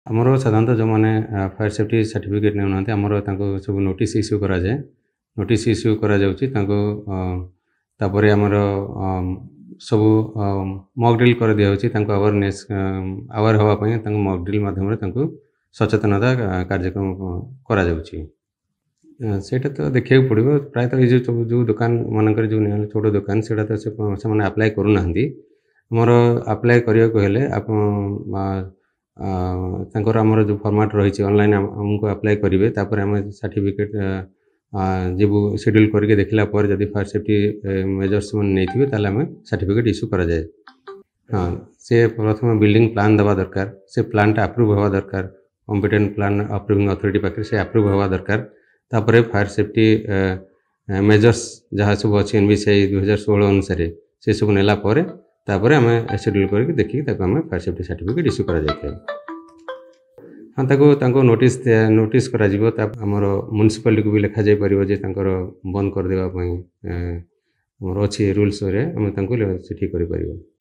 आमर साधारणतः जो मैंने फायर सेफ्टी सर्टिफिकेट नेउना आमर सब नोटिस इश्यू करा जाए नोटिस इश्यू करा जाउची तापर आमर सब मॉक ड्रिल कर दिया होची अवेयरनेस अवेयर होवा पई मॉक ड्रिल माध्यम सचेतनता कार्यक्रम करा जाउची सेटा तो देखिए पड़ो प्रायतः ये जो दुकान मानक जो छोट दुकान से मैंने अप्लाई करूना मोर अप्लाई करने को हेले आमर जो फॉर्मेट रही ऑनलाइन आमको अप्लाई करेंगे तापर आम सर्टिफिकेट जीवु शेड्यूल करके देखला पर जदि फायर सेफ्टी मेजर्स नहीं ताले आम सर्टिफिकेट इश्यू करा जाए। हाँ से प्रथम बिल्डिंग प्लान देवा दरकार से प्लानटा अप्रूव हवा दरकार कॉम्पिटेंट प्लान अप्रूविंग अथॉरिटी पाखे से अप्रूव हवा दरकार तापर फायर सेफ्टी मेजर्स जहाँ सब अच्छे NBCI 2016 अनुसार से सब नेला पर तापर आम शेड्यूल करके देखिए आम फायर सेफ्टी सर्टिफिकेट इश्यू करा जाए। हाँ ताको नोटिस करा जिवो आमर म्युनिसिपालिटी को भी लिखा जाय परिबो जे बंद कर देवा पई हमर अछि रूल्स रे हम ताको सेठी करि परिबो।